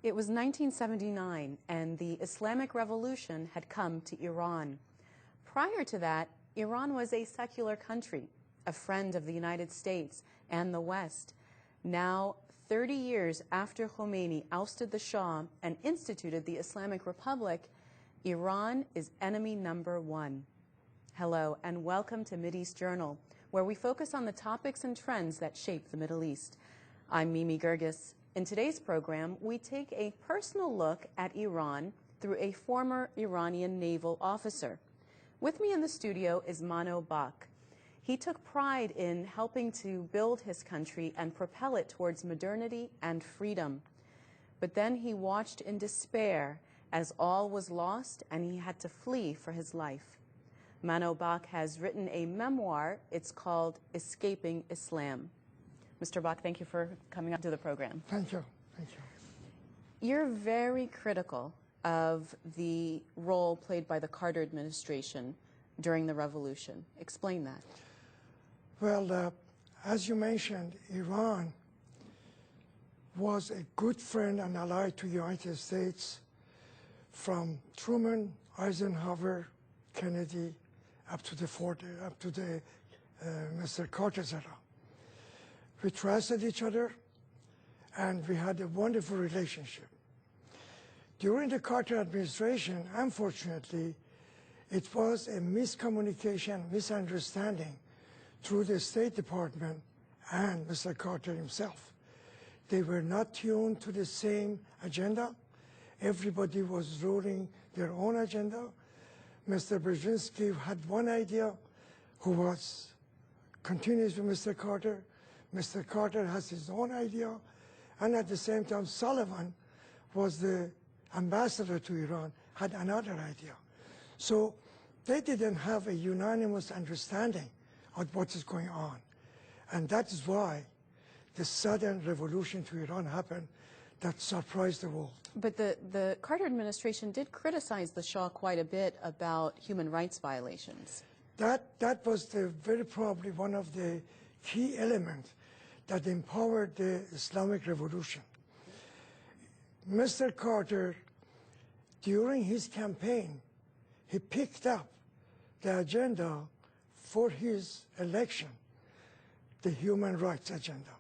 It was 1979, and the Islamic Revolution had come to Iran. Prior to that, Iran was a secular country, a friend of the United States and the West. Now, 30 years after Khomeini ousted the Shah and instituted the Islamic Republic, Iran is enemy number one. Hello, and welcome to Mideast Journal, where we focus on the topics and trends that shape the Middle East. I'm Mimi Geerges. In today's program, we take a personal look at Iran through a former Iranian naval officer. With me in the studio is Mano Bakh. He took pride in helping to build his country and propel it towards modernity and freedom. But then he watched in despair as all was lost and he had to flee for his life. Mano Bakh has written a memoir. It's called Escaping Islam. Mr. Bakh, thank you for coming on to the program. Thank you. Thank you. You're very critical of the role played by the Carter administration during the revolution. Explain that. Well, as you mentioned, Iran was a good friend and ally to the United States from Truman, Eisenhower, Kennedy, up to the Mr. Carter's era. We trusted each other, and we had a wonderful relationship. During the Carter administration, unfortunately, it was a miscommunication, misunderstanding through the State Department and Mr. Carter himself. They were not tuned to the same agenda. Everybody was rolling their own agenda. Mr. Brzezinski had one idea, who was continuous with Mr. Carter. Mr. Carter has his own idea, and at the same time, Sullivan was the ambassador to Iran, had another idea. So they didn't have a unanimous understanding of what is going on. And that is why the sudden revolution to Iran happened that surprised the world. But the Carter administration did criticize the Shah quite a bit about human rights violations. That was very probably one of the key elements that empowered the Islamic Revolution. Mr. Carter, during his campaign, he picked up the agenda for his election, the human rights agenda.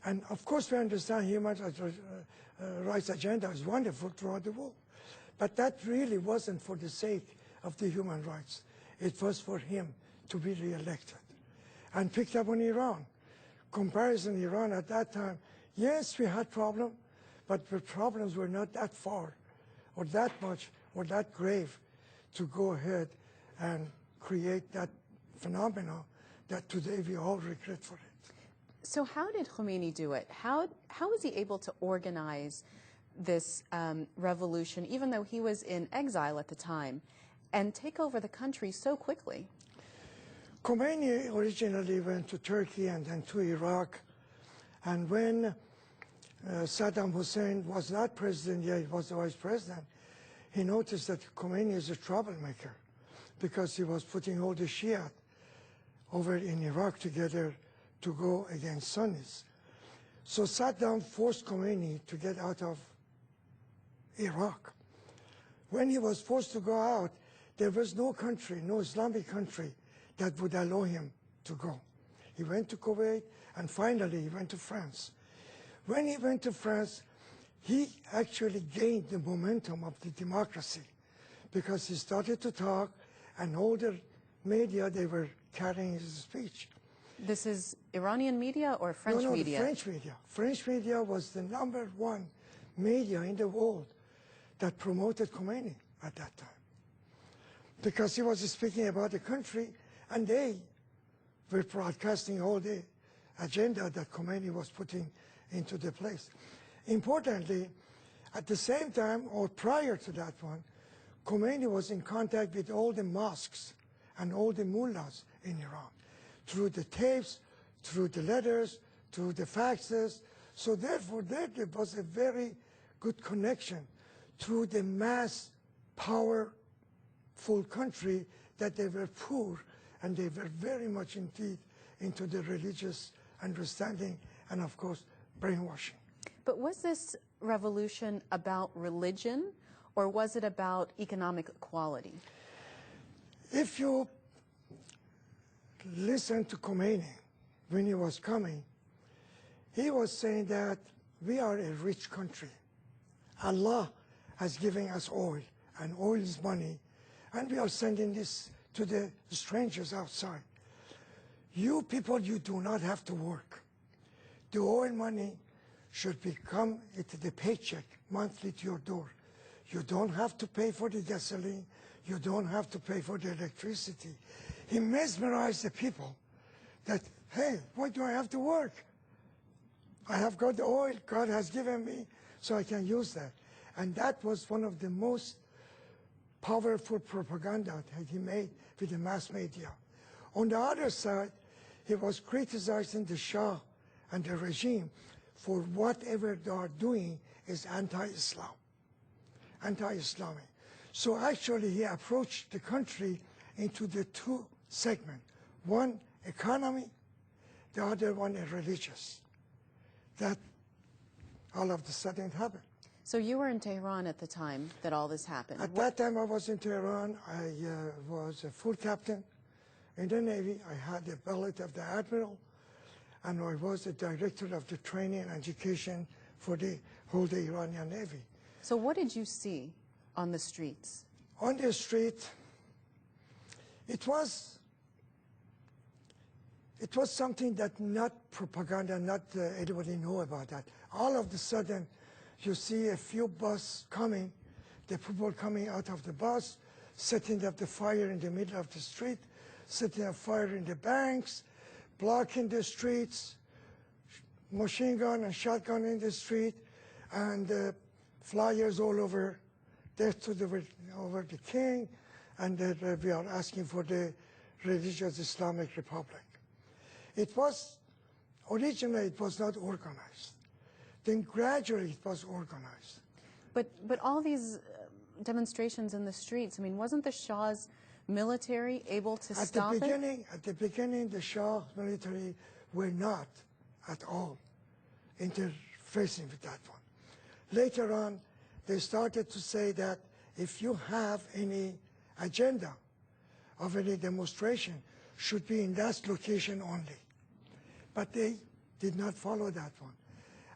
And of course, we understand human rights agenda is wonderful throughout the world, but that really wasn't for the sake of the human rights. It was for him to be reelected, and picked up on Iran. Comparison Iran at that time, yes, we had problems, but the problems were not that far or that much or that grave to go ahead and create that phenomenon that today we all regret for it. So how did Khomeini do it? How was he able to organize this revolution, even though he was in exile at the time, and take over the country so quickly? Khomeini originally went to Turkey and then to Iraq. And when Saddam Hussein was not president yet, he was the vice president, he noticed that Khomeini is a troublemaker because he was putting all the Shia over in Iraq together to go against Sunnis. So Saddam forced Khomeini to get out of Iraq. When he was forced to go out, there was no country, no Islamic country, that would allow him to go. He went to Kuwait, and finally he went to France. When he went to France, he actually gained the momentum of the democracy because he started to talk, and all the media, they were carrying his speech. This is Iranian media or French media? No, French media. French media was the #1 media in the world that promoted Khomeini at that time, because he was speaking about the country, and they were broadcasting all the agenda that Khomeini was putting into the place. Importantly, at the same time, or prior to that one, Khomeini was in contact with all the mosques and all the mullahs in Iran, through the tapes, through the letters, through the faxes. So therefore, there was a very good connection through the mass powerful country that they were poor, and they were very much indeed into the religious understanding and, of course, brainwashing. But was this revolution about religion, or was it about economic equality? If you listen to Khomeini when he was coming, he was saying that we are a rich country. Allah has given us oil, and oil is money, and we are sending this to the strangers outside. You people, you do not have to work. The oil money should become the paycheck monthly to your door. You don't have to pay for the gasoline. You don't have to pay for the electricity. He mesmerized the people that, hey, why do I have to work? I have got the oil God has given me, so I can use that. And that was one of the most powerful propaganda that he made with the mass media. On the other side, he was criticizing the Shah and the regime for whatever they are doing is anti-Islam, anti-Islamic. So actually he approached the country into the two segments. One, economy, the other one, religious. That all of a sudden happened. So you were in Tehran at the time that all this happened. At that time I was in Tehran. I was a full captain in the Navy. I had the ballot of the Admiral, and I was the director of the training and education for the whole the Iranian Navy. So what did you see on the streets? On the street, it was something that not propaganda, not anybody know about that. All of a sudden, you see a few buses coming, the people coming out of the bus, setting up the fire in the middle of the street, setting up fire in the banks, blocking the streets, machine gun and shotgun in the street, and flyers all over, death to over the king, and that we are asking for the religious Islamic Republic. It was, originally it was not organized. Then gradually it was organized. But all these demonstrations in the streets, I mean, wasn't the Shah's military able to stop it? At the beginning, the Shah military were not at all interfacing with that one. Later on, they started to say that if you have any agenda of any demonstration, should be in that location only. But they did not follow that one.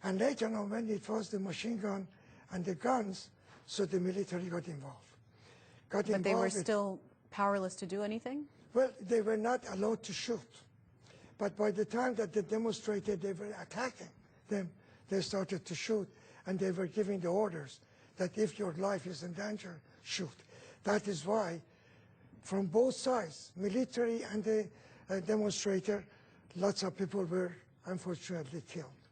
And later on, when it was the machine gun and the guns, so the military got involved. But they were still powerless to do anything? Well, they were not allowed to shoot. But by the time that they demonstrated they were attacking them, they started to shoot, and they were giving the orders that if your life is in danger, shoot. That is why, from both sides, military and the demonstrator, lots of people were unfortunately killed.